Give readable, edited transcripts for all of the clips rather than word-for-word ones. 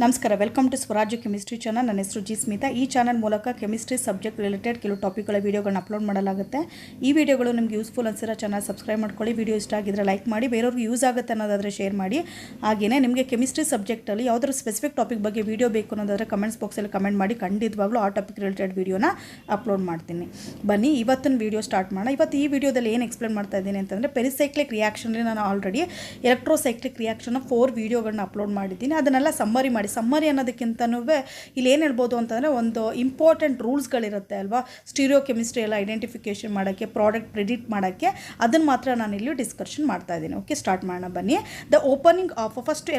ನಮಸ್ಕಾರ, welcome to ಸ್ವರಾಜ್ಯ chemistry channel. ನನ್ನ ಹೆಸರು ಜಿ ಸ್ಮಿತಾ. ಈ ಚಾನಲ್ ಮೂಲಕ ಕೆಮಿಸ್ಟ್ರಿ ಸಬ್ಜೆಕ್ಟ್ ರಿಲೇಟೆಡ್ ಕೆಲವು ಟಾಪಿಕ್ಗಳ ವೀಡಿಯೋಗಳನ್ನ ಅಪ್ಲೋಡ್ ಮಾಡಲಾಗುತ್ತೆ. ಈ ವಿಡಿಯೋಗಳು ನಿಮಗೆ ಯೂಸ್ಫುಲ್ ಅನ್ಸಿರೋ ಚಾನಲ್ ಸಬ್ಸ್ಕ್ರೈಬ್ ಮಾಡ್ಕೊಳ್ಳಿ. ವಿಡಿಯೋ ಇಷ್ಟ ಆಗಿದ್ರೆ ಲೈಕ್ ಮಾಡಿ, ಬೇರೆಯವ್ರಿಗೆ ಯೂಸ್ ಆಗುತ್ತೆ ಅನ್ನೋದಾದರೆ ಶೇರ್ ಮಾಡಿ. ಹಾಗೆಯೇ ನಿಮಗೆ ಕೆಮಿಸ್ಟ್ರಿ ಸಬ್ಜೆಕ್ಟಲ್ಲಿ ಯಾವುದಾದ್ರು ಸ್ಪೆಸಿಫಿಕ್ ಟಾಪಿಕ್ ಬಗ್ಗೆ ವಿಡಿಯೋ ಬೇಕು ಅನ್ನೋದಾದರೆ ಕಮೆಂಟ್ಸ್ ಬಾಕ್ಸಲ್ಲಿ ಕಮೆಂಟ್ ಮಾಡಿ, ಖಂಡಿತವಾಗ್ಲೂ ಆ ಟಾಪಿಕ್ ರಿಲೇಟೆಡ್ ವಿಡಿಯೋನ ಅಪ್ಲೋಡ್ ಮಾಡ್ತೀನಿ. ಬನ್ನಿ ಇವತ್ತಿನ ವಿಡಿಯೋ ಸ್ಟಾರ್ಟ್ ಮಾಡೋಣ. ಇವತ್ತು ಈ ವಿಡಿಯೋದಲ್ಲಿ ಏನು ಎಕ್ಸ್ಪ್ಲೇನ್ ಮಾಡ್ತಾ ಇದ್ದೀನಿ ಅಂತಂದರೆ, ಪೆರಿಸೈಕ್ಲಿಕ್ ರಿಯಾಕ್ಷನಲ್ಲಿ ನಾನು ಆಲ್ರೆಡಿ ಎಲೆಕ್ಟ್ರೋಸೈಕ್ಲಿಕ್ ರಿಯಾಕ್ಷನ್ನ 4 ವಿಡಿಯೋಗಳನ್ನ ಅಪ್ಲೋಡ್ ಮಾಡಿದ್ದೀನಿ. ಅದನ್ನೆಲ್ಲ ಸಮ್ಮರಿ ಅನ್ನೋದಕ್ಕಿಂತನೂ ಇಲ್ಲಿ ಏನು ಹೇಳ್ಬೋದು ಅಂತಂದರೆ, ಒಂದು ಇಂಪಾರ್ಟೆಂಟ್ ರೂಲ್ಸ್ಗಳಿರುತ್ತೆ ಅಲ್ವಾ, ಸ್ಟೀರಿಯೋ ಕೆಮಿಸ್ಟ್ರಿ ಎಲ್ಲ ಐಡೆಂಟಿಫಿಕೇಷನ್ ಮಾಡೋಕ್ಕೆ, ಪ್ರಾಡಕ್ಟ್ ಪ್ರಿಡಿಕ್ಟ್ ಮಾಡೋಕ್ಕೆ, ಅದನ್ನು ಮಾತ್ರ ನಾನು ಇಲ್ಲಿ ಡಿಸ್ಕಷನ್ ಮಾಡ್ತಾ ಇದ್ದೀನಿ. ಓಕೆ, ಸ್ಟಾರ್ಟ್ ಮಾಡೋಣ ಬನ್ನಿ. The opening of first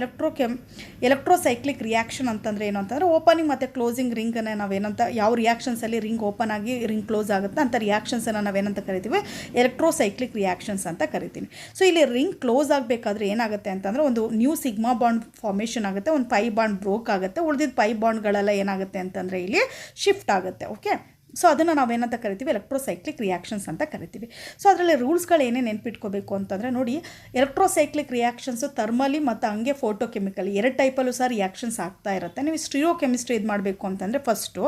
electrocyclic reaction ಅಂತಂದರೆ ಏನು ಅಂತಂದರೆ, ಓಪನಿಂಗ್ ಮತ್ತು ಕ್ಲೋಸಿಂಗ್ ರಿಂಗನ್ನು ನಾವೇನಂತ, ಯಾವ ರಿಯಾಕ್ಷನ್ಸಲ್ಲಿ ರಿಂಗ್ ಓಪನ್ ಆಗಿ ರಿಂಗ್ ಕ್ಲೋಸ್ ಆಗುತ್ತೆ ಅಂತ ರಿಯಾಕ್ಷನ್ಸನ್ನು ನಾವೇನಂತ ಕರಿತೀವಿ, ಎಲೆಕ್ಟ್ರೋಸೈಕ್ಲಿಕ್ ರಿಯಾಕ್ಷನ್ಸ್ ಅಂತ ಕರಿತೀನಿ. ಸೊ ಇಲ್ಲಿ ರಿಂಗ್ ಕ್ಲೋಸ್ ಆಗಬೇಕಾದ್ರೆ ಏನಾಗುತ್ತೆ ಅಂತಂದರೆ, ಒಂದು ನ್ಯೂ ಸಿಗ್ಮಾ ಬಾಂಡ್ ಫಾರ್ಮೇಷನ್ ಆಗುತ್ತೆ, ಒಂದು ಪೈ ಬಾಂಡ್ ಬ್ರೋಕ್ ಆಗುತ್ತೆ, ಉಳಿದಿದ್ದ ಪೈ ಬಾಂಡ್ಗಳೆಲ್ಲ ಏನಾಗುತ್ತೆ ಅಂತಂದರೆ ಇಲ್ಲಿ ಶಿಫ್ಟ್ ಆಗುತ್ತೆ. ಓಕೆ, ಸೊ ಅದನ್ನು ನಾವೇನಂತ ಕರಿತೀವಿ, ಎಲೆಕ್ಟ್ರೋಸೈಕ್ಲಿಕ್ ರಿಯಾಕ್ಷನ್ಸ್ ಅಂತ ಕರಿತೀವಿ. ಸೊ ಅದರಲ್ಲಿ ರೂಲ್ಸ್ಗಳು ಏನೇನು ನೆನ್ಪಿಟ್ಕೋಬೇಕು ಅಂತಂದರೆ, ನೋಡಿ, ಎಲೆಕ್ಟ್ರೋಸೈಕ್ಲಿಕ್ ರಿಯಾಕ್ಷನ್ಸು ಥರ್ಮಲಿ ಮತ್ತು ಹಂಗೆ ಫೋಟೋಕೆಮಿಕಲಿ 2 ಟೈಪಲ್ಲೂ ಸಹ ರಿಯಾಕ್ಷನ್ಸ್ ಆಗ್ತಾ ಇರುತ್ತೆ. ನೀವು ಸ್ಟೀರಿಯೋ ಕೆಮಿಸ್ಟ್ರಿ ಇದು ಮಾಡಬೇಕು ಅಂತಂದರೆ, ಫಸ್ಟು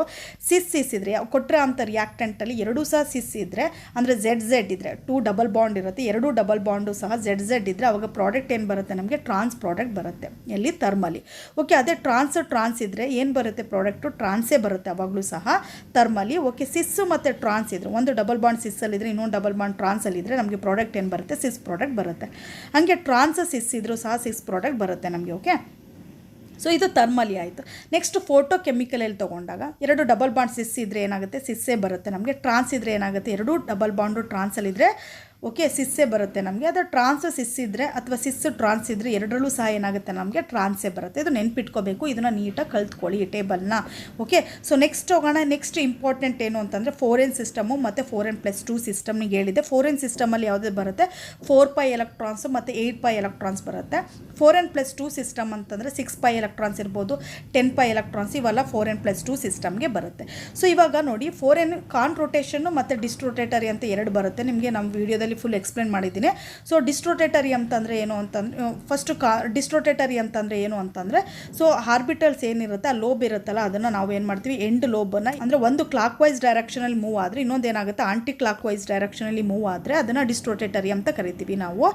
ಸಿಸ್ ಇದ್ದರೆ ಕೊಟ್ಟರೆ ಅಂತ ರಿಯಾಕ್ಟೆಂಟಲ್ಲಿ 2 ಸಹ ಸಿಸ್ ಇದ್ದರೆ, ಅಂದರೆ ZZ ಇದ್ದರೆ 2 ಡಬಲ್ ಬಾಂಡ್ ಇರುತ್ತೆ, 2 ಡಬಲ್ ಬಾಂಡು ಸಹ ZZ ಇದ್ದರೆ ಅವಾಗ ಪ್ರಾಡಕ್ಟ್ ಏನು ಬರುತ್ತೆ, ನಮಗೆ ಟ್ರಾನ್ಸ್ ಪ್ರಾಡಕ್ಟ್ ಬರುತ್ತೆ ಎಲ್ಲಿ, ಥರ್ಮಲಿ. ಓಕೆ, ಅದೇ ಟ್ರಾನ್ಸ್ ಇದ್ದರೆ ಏನು ಬರುತ್ತೆ, ಪ್ರಾಡಕ್ಟು ಟ್ರಾನ್ಸೇ ಬರುತ್ತೆ ಅವಾಗಲೂ ಸಹ ಥರ್ಮಲಿ. ಓಕೆ, ಸಿಸ್ಸು ಮತ್ತು ಟ್ರಾನ್ಸ್ ಇದ್ರು, ಒಂದು ಡಬಲ್ ಬಾಂಡ್ ಸಿಸ್ಸಲ್ಲಿದ್ದರೆ ಇನ್ನೊಂದು ಡಬಲ್ ಬಾಂಡ್ ಟ್ರಾನ್ಸಲ್ಲಿದ್ದರೆ ನಮಗೆ ಪ್ರಾಡಕ್ಟ್ ಏನು ಬರುತ್ತೆ, ಸಿಸ್ ಪ್ರಾಡಕ್ಟ್ ಬರುತ್ತೆ. ಹಾಗೆ ಟ್ರಾನ್ಸ್ ಸಿಸ್ ಇದ್ದರೂ ಸಹ ಸಿಸ್ ಪ್ರಾಡಕ್ಟ್ ಬರುತ್ತೆ ನಮಗೆ. ಓಕೆ, ಸೊ ಇದು ಥರ್ಮಲಿ ಆಯಿತು. ನೆಕ್ಸ್ಟ್ ಫೋಟೋ ಕೆಮಿಕಲಲ್ಲಿ ತೊಗೊಂಡಾಗ 2 ಡಬಲ್ ಬಾಂಡ್ ಸಿಸ್ ಇದ್ದರೆ ಏನಾಗುತ್ತೆ, ಸಿಸ್ಸೇ ಬರುತ್ತೆ ನಮಗೆ. ಟ್ರಾನ್ಸ್ ಇದ್ದರೆ ಏನಾಗುತ್ತೆ, 2 ಡಬಲ್ ಬಾಂಡು ಟ್ರಾನ್ಸಲ್ಲಿದ್ದರೆ ಓಕೆ ಸಿಸ್ಸೇ ಬರುತ್ತೆ ನಮಗೆ. ಅದು ಟ್ರಾನ್ಸ್ ಸಿಸ್ ಇದ್ದರೆ ಅಥವಾ ಸಿಸ್ ಟ್ರಾನ್ಸ್ ಇದ್ದರೆ ಎರಡರಲ್ಲೂ ಸಹ ಏನಾಗುತ್ತೆ, ನಮಗೆ ಟ್ರಾನ್ಸೇ ಬರುತ್ತೆ. ಇದು ನೆನ್ಪಿಟ್ಕೋಬೇಕು, ಇದನ್ನು ನೀಟಾಗಿ ಕಲ್ತ್ಕೊಳ್ಳಿ ಈ ಟೇಬಲ್ನ. ಓಕೆ, ಸೊ ನೆಕ್ಸ್ಟ್ ಹೋಗೋಣ. ನೆಕ್ಸ್ಟ್ ಇಂಪಾರ್ಟೆಂಟ್ ಏನು ಅಂತಂದರೆ, 4n ಸಿಸ್ಟಮು ಮತ್ತು 4n+2 ಸಿಸ್ಟಮ್ ನಿಗೆ ಹೇಳಿದೆ. 4n ಸಿಸ್ಟಮಲ್ಲಿ ಯಾವುದೇ ಬರುತ್ತೆ, 4π ಎಲೆಕ್ಟ್ರಾನ್ಸು ಮತ್ತು 8π ಎಲೆಕ್ಟ್ರಾನ್ಸ್ ಬರುತ್ತೆ. 4n+2 ಸಿಸ್ಟಮ್ ಅಂತಂದರೆ 6π ಎಲೆಕ್ಟ್ರಾನ್ಸ್ ಇರ್ಬೋದು, 10π ಎಲೆಕ್ಟ್ರಾನ್ಸ್, ಇವೆಲ್ಲ 4n+2 ಸಿಸ್ಟಮ್ಗೆ ಬರುತ್ತೆ. ಸೊ ಇವಾಗ ನೋಡಿ, 4n ಕಾನ್ ರೊಟೇಷನ್ನು ಮತ್ತು ಡಿಸ್ಟ್ರೋಟೇಟರಿ ಅಂತ 2 ಬರುತ್ತೆ. ನಿಮಗೆ ನಮ್ಮ ವಿಡಿಯೋದಲ್ಲಿ ಫುಲ್ ಎಕ್ಸ್ಪ್ಲೇನ್ ಮಾಡಿದ್ದೀನಿ. ಸೊ ಡಿಸ್ಟ್ರೋಟೇಟರಿ ಅಂತಂದರೆ ಏನು ಅಂತಂದರೆ, ಫಸ್ಟು ಡಿಸ್ಟ್ರೋಟೇಟರಿ ಅಂತಂದರೆ ಏನು ಅಂತಂದರೆ, ಸೊ ಆರ್ಬಿಟಲ್ಸ್ ಏನಿರುತ್ತೆ, ಆ ಲೋಬ್ ಇರುತ್ತಲ್ಲ, ಅದನ್ನು ನಾವು ಏನು ಮಾಡ್ತೀವಿ, ಎಂಡ್ ಲೋಬನ್ನು, ಅಂದರೆ ಒಂದು ಕ್ಲಾಕ್ ವೈಸ್ ಡೈರೆಕ್ಷನಲ್ಲಿ ಮೂವ್ ಆದರೆ ಇನ್ನೊಂದು ಏನಾಗುತ್ತೆ, ಆಂಟಿ ಕ್ಲಾಕ್ ವೈಸ್ ಡೈರೆಕ್ಷನಲ್ಲಿ ಮೂವ್ ಆದರೆ ಅದನ್ನು ಡಿಸ್ಟ್ರೋಟೇಟರಿ ಅಂತ ಕರಿತೀವಿ ನಾವು.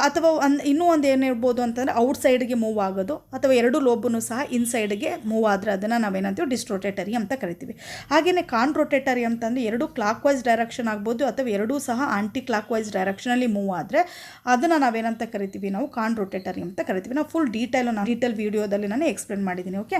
ಅಥವಾ ಇನ್ನೂ ಒಂದು ಏನಿರ್ಬೋದು ಅಂತಂದರೆ, ಔಟ್ ಸೈಡ್ಗೆ ಮೂವ್ ಆಗೋದು, ಅಥವಾ 2 ಲೋಬನ್ನು ಸಹ ಇನ್ಸೈಡ್ಗೆ ಮೂವ್ ಆದರೆ ಅದನ್ನು ನಾವೇನಂತೀವಿ, ಡಿಸ್ಟ್ರೋಟೇಟರಿ ಅಂತ ಕರಿತೀವಿ. ಹಾಗೆಯೇ ಕಾನ್ ರೊಟೇಟರಿ ಅಂತಂದರೆ 2 ಕ್ಲಾಕ್ ವೈಸ್ ಡೈರೆಕ್ಷನ್ ಆಗ್ಬೋದು, ಅಥವಾ 2 ಸಹ ಆಂಟಿ ಕ್ಲಾಕ್ ವೈಸ್ ಡೈರೆಕ್ಷನಲ್ಲಿ ಮೂವ್ ಆದರೆ ಅದನ್ನು ನಾವೇನಂತ ಕರಿತೀವಿ, ನಾವು ಕಾನ್ ರೊಟೇಟರಿ ಅಂತ ಕರಿತೀವಿ. ನಾವು ಫುಲ್ ಡೀಟೇಲ್ ವೀಡಿಯೋದಲ್ಲಿ ನಾನು ಎಕ್ಸ್ಪ್ಲೇನ್ ಮಾಡಿದ್ದೀನಿ. ಓಕೆ,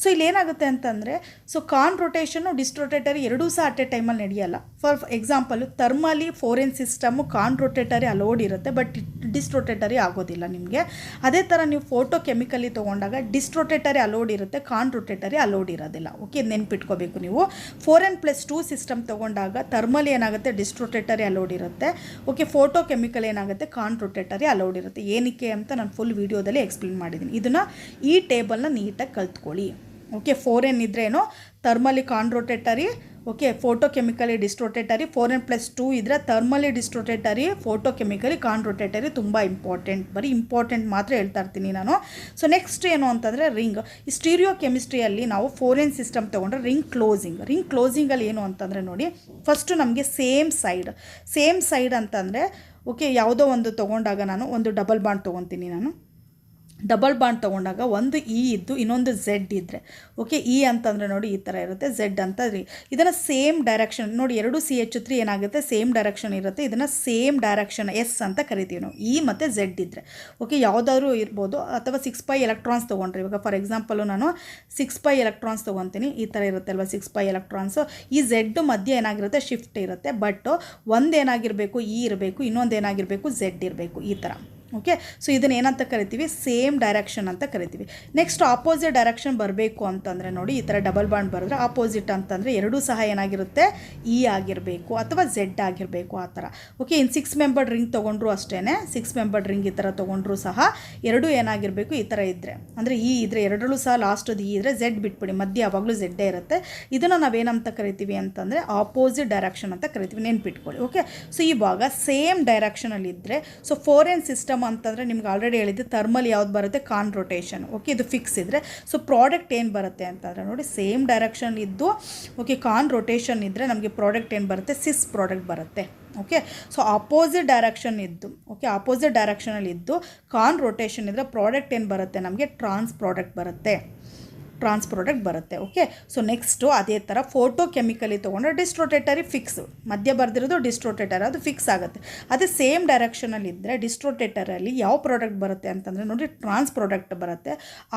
ಸೊ ಇಲ್ಲಿ ಏನಾಗುತ್ತೆ ಅಂತಂದರೆ, ಸೊ ಕಾನ್ ರೊಟೇಷನ್ನು ಡಿಸ್ಟ್ರೋಟೇಟರಿ 2 ಸಹ ಅಟ್ ಎ ಟೈಮಲ್ಲಿ ನಡೆಯಲ್ಲ. For example, thermally 4n system conrotatory allowed ಇರುತ್ತೆ, ಬಟ್ ಡಿಸ್ಟ್ರೋಟೇಟರಿ ಆಗೋದಿಲ್ಲ ನಿಮಗೆ. ಅದೇ ಥರ ನೀವು ಫೋಟೋ ಕೆಮಿಕಲಿ ತೊಗೊಂಡಾಗ ಡಿಸ್ಟ್ರೋಟೇಟರಿ ಅಲೋಡ್ ಇರುತ್ತೆ, ಕಾನ್ ರೊಟೇಟರಿ ಅಲೋಡ್ ಇರೋದಿಲ್ಲ. ಓಕೆ, ನೆನ್ಪಿಟ್ಕೋಬೇಕು ನೀವು. 4n+2 ಸಿಸ್ಟಮ್ ತೊಗೊಂಡಾಗ ಥರ್ಮಲಿ ಏನಾಗುತ್ತೆ, ಡಿಸ್ಟ್ರೋಟೇಟರಿ ಅಲೋಡ್ ಇರುತ್ತೆ. ಓಕೆ, ಫೋಟೋ ಕೆಮಿಕಲ್ ಏನಾಗುತ್ತೆ, ಕಾನ್ ರೊಟೇಟರಿ ಅಲೋಡ್ ಇರುತ್ತೆ. ಏನಕ್ಕೆ ಅಂತ ನಾನು ಫುಲ್ ವೀಡಿಯೋದಲ್ಲಿ ಎಕ್ಸ್ಪ್ಲೇನ್ ಮಾಡಿದ್ದೀನಿ. ಇದನ್ನು ಈ ಟೇಬಲ್ನ ನೀಟಾಗಿ ಕಲ್ತ್ಕೊಳ್ಳಿ. ಓಕೆ, 4n ಇದ್ರೇನು thermally conrotatory, okay, photochemically disrotatory. 4n+2 ಇದ್ದರೆ thermally disrotatory, photochemically conrotatory. ತುಂಬ ಇಂಪಾರ್ಟೆಂಟ್, ಬರೀ ಇಂಪಾರ್ಟೆಂಟ್ ಮಾತ್ರ ಹೇಳ್ತಾ ಇರ್ತೀನಿ ನಾನು. ಸೊ ನೆಕ್ಸ್ಟ್ ಏನು ಅಂತಂದರೆ, ರಿಂಗ್. ಈ ಸ್ಟೀರಿಯೋ ಕೆಮಿಸ್ಟ್ರಿಯಲ್ಲಿ ನಾವು 4n ಸಿಸ್ಟಮ್ ತೊಗೊಂಡ್ರೆ ರಿಂಗ್ ಕ್ಲೋಸಿಂಗಲ್ಲಿ ಏನು ಅಂತಂದರೆ, ನೋಡಿ, ಫಸ್ಟು ನಮಗೆ ಸೇಮ್ ಸೈಡ್ ಅಂತಂದರೆ, ಓಕೆ, ಯಾವುದೋ ಒಂದು ತೊಗೊಂಡಾಗ ನಾನು ಒಂದು ಡಬಲ್ ಬಾಂಡ್ ತೊಗೊತೀನಿ. ನಾನು ಡಬಲ್ ಬಾಂಡ್ ತೊಗೊಂಡಾಗ ಒಂದು ಇ ಇದ್ದು ಇನ್ನೊಂದು Z ಇದ್ದರೆ, ಓಕೆ, ಇ ಅಂತಂದರೆ ನೋಡಿ ಈ ಥರ ಇರುತ್ತೆ, Z ಅಂತ ಇದನ್ನು ಸೇಮ್ ಡೈರೆಕ್ಷನ್ ನೋಡಿ, 2 CH3 ಏನಾಗುತ್ತೆ, ಸೇಮ್ ಡೈರೆಕ್ಷನ್ ಇರುತ್ತೆ. ಇದನ್ನು ಸೇಮ್ ಡೈರೆಕ್ಷನ್ S ಅಂತ ಕರಿತೀವಿ ನಾವು, ಇ ಮತ್ತು Z ಇದ್ದರೆ. ಓಕೆ, ಯಾವುದಾದ್ರೂ ಇರ್ಬೋದು, ಅಥವಾ 6π ಎಲೆಕ್ಟ್ರಾನ್ಸ್ ತೊಗೊಂಡ್ರೆ, ಇವಾಗ ಫಾರ್ ಎಕ್ಸಾಂಪಲು ನಾನು 6π ಎಲೆಕ್ಟ್ರಾನ್ಸ್ ತೊಗೊತೀನಿ, ಈ ಥರ ಇರುತ್ತೆ ಅಲ್ವಾ 6π ಎಲೆಕ್ಟ್ರಾನ್ಸು. ಈ Z ಮಧ್ಯೆ ಏನಾಗಿರುತ್ತೆ, ಶಿಫ್ಟ್ ಇರುತ್ತೆ, ಬಟ್ ಒಂದೇನಾಗಿರಬೇಕು, ಇ ಇರಬೇಕು, ಇನ್ನೊಂದು ಏನಾಗಿರಬೇಕು, Z ಇರಬೇಕು, ಈ ಥರ. ಓಕೆ, ಸೊ ಇದನ್ನು ಏನಂತ ಕರಿತೀವಿ, ಸೇಮ್ ಡೈರೆಕ್ಷನ್ ಅಂತ ಕರಿತೀವಿ. ನೆಕ್ಸ್ಟ್ ಆಪೋಸಿಟ್ ಡೈರೆಕ್ಷನ್ ಬರಬೇಕು ಅಂತಂದರೆ ನೋಡಿ, ಈ ಥರ ಡಬಲ್ ಬಾಂಡ್ ಬರೆದ್ರೆ ಆಪೋಸಿಟ್ ಅಂತಂದರೆ 2 ಸಹ ಏನಾಗಿರುತ್ತೆ, ಇ ಆಗಿರಬೇಕು ಅಥವಾ Z ಆಗಿರಬೇಕು, ಆ ಥರ. ಓಕೆ, ಇನ್ನು 6 ಮೆಂಬರ್ಡ್ ರಿಂಗ್ ತೊಗೊಂಡ್ರು ಅಷ್ಟೇ, 6 ಮೆಂಬರ್ಡ್ ರಿಂಗ್ ಈ ಥರ ತೊಗೊಂಡ್ರು ಸಹ 2 ಏನಾಗಿರಬೇಕು, ಈ ಥರ ಇದ್ದರೆ, ಅಂದರೆ ಇ ಇದ್ದರೆ 2ರಲ್ಲೂ ಸಹ ಲಾಸ್ಟದು ಇ ಇದ್ದರೆ Z ಬಿಟ್ಬಿಡಿ, ಮಧ್ಯೆ ಯಾವಾಗಲೂ Z ಇರುತ್ತೆ. ಇದನ್ನು ನಾವೇನಂತ ಕರಿತೀವಿ ಅಂತಂದರೆ ಆಪೋಸಿಟ್ ಡೈರೆಕ್ಷನ್ ಅಂತ ಕರಿತೀವಿ, ನೆನ್ಪಿಟ್ಕೊಳ್ಳಿ. ಓಕೆ, ಸೊ ಇವಾಗ ಸೇಮ್ ಡೈರೆಕ್ಷನಲ್ಲಿ ಇದ್ದರೆ, ಸೊ 4n ಸಿಸ್ಟಮ್ ಸಿಸ್ಟಮ್ ಅಂತಂದರೆ ನಿಮ್ಗೆ ಆಲ್ರೆಡಿ ಹೇಳಿದ್ದೆ ಥರ್ಮಲ್ ಯಾವ್ದು ಬರುತ್ತೆ, ಕಾನ್ ರೊಟೇಷನ್. ಓಕೆ, ಇದು ಫಿಕ್ಸ್ ಇದ್ದರೆ ಸೊ ಪ್ರಾಡಕ್ಟ್ ಏನು ಬರುತ್ತೆ ಅಂತಂದರೆ ನೋಡಿ ಸೇಮ್ ಡೈರೆಕ್ಷನ್ ಇದ್ದು ಓಕೆ ಕಾನ್ ರೊಟೇಷನ್ ಇದ್ದರೆ ನಮಗೆ ಪ್ರಾಡಕ್ಟ್ ಏನು ಬರುತ್ತೆ, ಸಿಸ್ ಪ್ರಾಡಕ್ಟ್ ಬರುತ್ತೆ. ಓಕೆ, ಸೊ ಆಪೋಸಿಟ್ ಡೈರೆಕ್ಷನ್ ಇದ್ದು ಓಕೆ ಆಪೋಸಿಟ್ ಡೈರೆಕ್ಷನಲ್ಲಿ ಇದ್ದು ಕಾನ್ ರೊಟೇಷನ್ ಇದ್ದರೆ ಪ್ರಾಡಕ್ಟ್ ಏನು ಬರುತ್ತೆ, ನಮಗೆ ಟ್ರಾನ್ಸ್ ಪ್ರಾಡಕ್ಟ್ ಬರುತ್ತೆ. ಓಕೆ, ಸೊ ನೆಕ್ಸ್ಟು ಅದೇ ಥರ ಫೋಟೋ ಕೆಮಿಕಲಿ ತೊಗೊಂಡ್ರೆ ಡಿಸ್ಟ್ರೋಟೇಟರಿ ಫಿಕ್ಸ್, ಮಧ್ಯ ಬರ್ದಿರೋದು ಡಿಸ್ಟ್ರೋಟೇಟರ್, ಅದು ಫಿಕ್ಸ್ ಆಗುತ್ತೆ. ಅದೇ ಸೇಮ್ ಡೈರೆಕ್ಷನಲ್ಲಿ ಇದ್ದರೆ ಡಿಸ್ಟ್ರೋಟೇಟರಲ್ಲಿ ಯಾವ ಪ್ರಾಡಕ್ಟ್ ಬರುತ್ತೆ ಅಂತಂದರೆ ನೋಡಿ ಟ್ರಾನ್ಸ್ ಪ್ರಾಡಕ್ಟ್ ಬರುತ್ತೆ.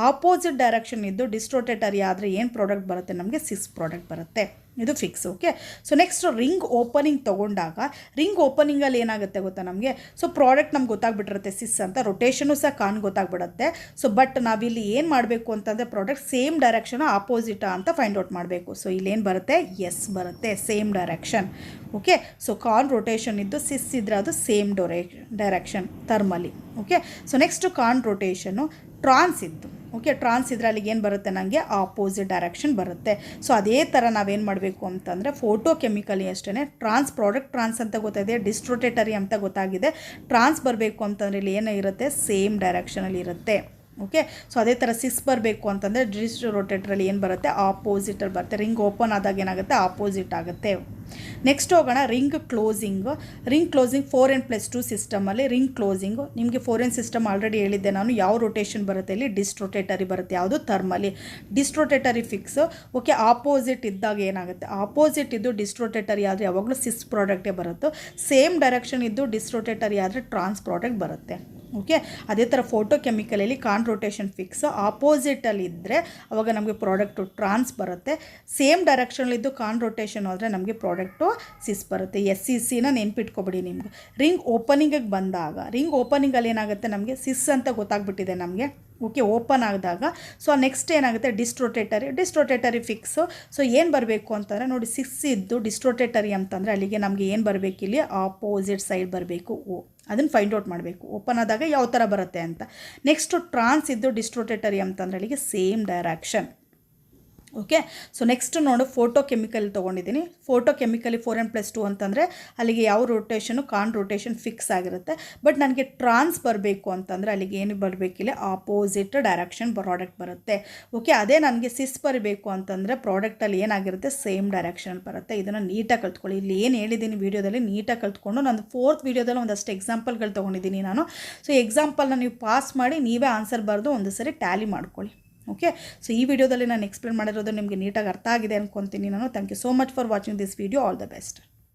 ಆಪೋಸಿಟ್ ಡೈರೆಕ್ಷನ್ ಇದ್ದು ಡಿಸ್ಟ್ರೋಟೇಟರಿ ಆದರೆ ಏನು ಪ್ರಾಡಕ್ಟ್ ಬರುತ್ತೆ, ನಮಗೆ ಸಿಸ್ ಪ್ರಾಡಕ್ಟ್ ಬರುತ್ತೆ. ಇದು fix. Okay, so next ring opening ತೊಗೊಂಡಾಗ ರಿಂಗ್ ಓಪನಿಂಗಲ್ಲಿ ಏನಾಗುತ್ತೆ ಗೊತ್ತಾ ನಮಗೆ, ಸೊ ಪ್ರಾಡಕ್ಟ್ ನಮ್ಗೆ ಗೊತ್ತಾಗ್ಬಿಟ್ಟಿರುತ್ತೆ ಸಿಸ್ ಅಂತ, ರೊಟೇಷನು ಸಹ ಕಾನ್ ಗೊತ್ತಾಗ್ಬಿಡುತ್ತೆ. ಸೊ ಬಟ್ ನಾವಿಲ್ಲಿ ಏನು ಮಾಡಬೇಕು ಅಂತಂದರೆ ಪ್ರಾಡಕ್ಟ್ ಸೇಮ್ ಡೈರೆಕ್ಷನ್ ಆಪೋಸಿಟಾ ಅಂತ ಫೈಂಡ್ ಔಟ್ ಮಾಡಬೇಕು. ಸೊ ಇಲ್ಲೇನು ಬರುತ್ತೆ, ಎಸ್ ಬರುತ್ತೆ, same direction. Okay, so conrotation ಇದ್ದು ಸಿಸ್ ಇದ್ದರೆ ಅದು same direction thermally. Okay, so next conrotation trans ಇದ್ದು ಓಕೆ ಟ್ರಾನ್ಸ್ ಇದ್ರೆ ಅಲ್ಲಿಗೆ ಏನು ಬರುತ್ತೆ, ನನಗೆ ಆಪೋಸಿಟ್ ಡೈರೆಕ್ಷನ್ ಬರುತ್ತೆ. ಸೊ ಅದೇ ಥರ ನಾವೇನು ಮಾಡಬೇಕು ಅಂತಂದರೆ ಫೋಟೋ ಕೆಮಿಕಲಿ ಅಷ್ಟೇ ಟ್ರಾನ್ಸ್ ಪ್ರಾಡಕ್ಟ್ ಟ್ರಾನ್ಸ್ ಅಂತ ಗೊತ್ತಾಗಿದೆ, ಡಿಸ್ಟ್ರೋಟೇಟರಿ ಅಂತ ಗೊತ್ತಾಗಿದೆ. ಟ್ರಾನ್ಸ್ ಬರಬೇಕು ಅಂತಂದರೆ ಇಲ್ಲಿ ಏನಿರುತ್ತೆ, ಸೇಮ್ ಡೈರೆಕ್ಷನಲ್ಲಿ ಇರುತ್ತೆ. ಓಕೆ, ಸೊ ಅದೇ ಥರ ಸಿಸ್ ಬರಬೇಕು ಅಂತಂದರೆ ಡಿಸ್ಟ್ರೋಟೇಟರಲ್ಲಿ ಏನು ಬರುತ್ತೆ, ಆಪೋಸಿಟಲ್ಲಿ ಬರುತ್ತೆ. ರಿಂಗ್ ಓಪನ್ ಆದಾಗ ಏನಾಗುತ್ತೆ, ಆಪೋಸಿಟ್ ಆಗುತ್ತೆ. ನೆಕ್ಸ್ಟ್ ಹೋಗೋಣ ರಿಂಗ್ ಕ್ಲೋಸಿಂಗ್. 4n+2 ಸಿಸ್ಟಮಲ್ಲಿ ರಿಂಗ್ ಕ್ಲೋಸಿಂಗು ನಿಮಗೆ 4n ಸಿಸ್ಟಮ್ ಆಲ್ರೆಡಿ ಹೇಳಿದ್ದೆ ನಾನು. ಯಾವ ರೊಟೇಷನ್ ಬರುತ್ತೆ, ಇಲ್ಲಿ ಡಿಸ್ಟ್ರೋಟೇಟರಿ ಬರುತ್ತೆ, ಯಾವುದು ಥರ್ಮಲಿ. ಡಿಸ್ಟ್ರೋಟೇಟರಿ ಫಿಕ್ಸ್. ಓಕೆ, ಆಪೋಸಿಟ್ ಇದ್ದಾಗ ಏನಾಗುತ್ತೆ, ಆಪೋಸಿಟ್ ಇದ್ದು ಡಿಸ್ಟ್ರೋಟೇಟರಿ ಆದರೆ ಯಾವಾಗಲೂ ಸಿಸ್ ಪ್ರಾಡಕ್ಟೇ ಬರುತ್ತೆ. ಸೇಮ್ ಡೈರೆಕ್ಷನ್ ಇದ್ದು ಡಿಸ್ಟ್ರೋಟೇಟರಿ ಆದರೆ ಟ್ರಾನ್ಸ್ ಪ್ರಾಡಕ್ಟ್ ಬರುತ್ತೆ. ಓಕೆ, ಅದೇ ಥರ ಫೋಟೋ ಕೆಮಿಕಲಲ್ಲಿ ಕಾನ್ ರೊಟೇಷನ್ ಫಿಕ್ಸ್, ಆಪೋಸಿಟಲ್ಲಿ ಇದ್ದರೆ ಅವಾಗ ನಮಗೆ ಪ್ರಾಡಕ್ಟು ಟ್ರಾನ್ಸ್ ಬರುತ್ತೆ. ಸೇಮ್ ಡೈರೆಕ್ಷನಲ್ಲಿದ್ದು ಕಾನ್ ರೊಟೇಷನ್ ಆದರೆ ನಮಗೆ ಪ್ರಾಡಕ್ಟು ಸಿಸ್ ಬರುತ್ತೆ. SCCನ ನೆನ್ಪಿಟ್ಕೊಬಿಡಿ ನಿಮ್ಗೆ. ರಿಂಗ್ ಓಪನಿಂಗಿಗೆ ಬಂದಾಗ ರಿಂಗ್ ಓಪನಿಂಗಲ್ಲಿ ಏನಾಗುತ್ತೆ, ನಮಗೆ ಸಿಸ್ ಅಂತ ಗೊತ್ತಾಗ್ಬಿಟ್ಟಿದೆ ನಮಗೆ. ಓಕೆ, ಓಪನ್ ಆದಾಗ ಸೊ ನೆಕ್ಸ್ಟ್ ಏನಾಗುತ್ತೆ, ಡಿಸ್ಟ್ರೋಟೇಟರಿ ಫಿಕ್ಸು. ಸೊ ಏನು ಬರಬೇಕು ಅಂತಂದರೆ ನೋಡಿ ಸಿಸ್ ಇದ್ದು ಡಿಸ್ಟ್ರೋಟೇಟರಿ ಅಂತಂದರೆ ಅಲ್ಲಿಗೆ ನಮಗೆ ಏನು ಬರಬೇಕು, ಇಲ್ಲಿ ಆಪೋಸಿಟ್ ಸೈಡ್ ಬರಬೇಕು. ಅದನ್ನು ಫೈಂಡ್ ಔಟ್ ಮಾಡಬೇಕು ಓಪನ್ ಆದಾಗ ಯಾವ ಥರ ಬರುತ್ತೆ ಅಂತ. ನೆಕ್ಸ್ಟು ಟ್ರಾನ್ಸ್ ಇದ್ದು ಡಿಸ್ಟ್ರೋಟೇಟರಿ ಅಂತಂದರೆ ಅಲ್ಲಿಗೆ same direction. Okay, so next ನೋಡು ಫೋಟೋ ಕೆಮಿಕಲ್ ತೊಗೊಂಡಿದ್ದೀನಿ. ಫೋಟೋ ಕೆಮಿಕಲಿ 4n+2 ಅಂತಂದರೆ ಅಲ್ಲಿಗೆ ಯಾವ ರೊಟೇಷನು ಕಾನ್ ರೊಟೇಷನ್ ಫಿಕ್ಸ್ ಆಗಿರುತ್ತೆ. ಬಟ್ ನನಗೆ ಟ್ರಾನ್ಸ್ ಬರಬೇಕು ಅಂತಂದರೆ ಅಲ್ಲಿಗೆ ಏನು ಬರಬೇಕಿಲ್ಲ, ಆಪೋಸಿಟ್ ಡೈರೆಕ್ಷನ್ ಪ್ರಾಡಕ್ಟ್ ಬರುತ್ತೆ. ಓಕೆ, ಅದೇ ನನಗೆ ಸಿಸ್ ಬರಬೇಕು ಅಂತಂದರೆ ಪ್ರಾಡಕ್ಟಲ್ಲಿ ಏನಾಗಿರುತ್ತೆ, ಸೇಮ್ ಡೈರೆಕ್ಷನ್ ಬರುತ್ತೆ. ಇದನ್ನು ನೀಟಾಗಿ ಕಲ್ತ್ಕೊಳ್ಳಿ. ಇಲ್ಲಿ ಏನು ಹೇಳಿದ್ದೀನಿ ವೀಡಿಯೋದಲ್ಲಿ ನೀಟಾಗಿ ಕಲ್ತ್ಕೊಂಡು ನಾನು 4th ವೀಡಿಯೋದಲ್ಲಿ ಒಂದಷ್ಟು ಎಕ್ಸಾಂಪಲ್ಗಳು ತೊಗೊಂಡಿದ್ದೀನಿ ನಾನು. ಸೊ ಎಕ್ಸಾಂಪಲ್ನ ನೀವು ಪಾಸ್ ಮಾಡಿ ನೀವೇ ಆನ್ಸರ್ ಬರೆದು ಒಂದು ಸರಿ ಟ್ಯಾಲಿ ಮಾಡ್ಕೊಳ್ಳಿ. ಓಕೆ, ಸೊ ಈ ವಿಡಿಯೋದಲ್ಲಿ ನಾನು ಎಕ್ಸ್ಪ್ಲೇನ್ ಮಾಡಿರೋದು ನಿಮಗೆ ನೀಟಾಗಿ ಅರ್ಥ ಆಗಿದೆ ಅನ್ಕೊತೀನಿ ನಾನು. Thank you so much for watching this video. All the best.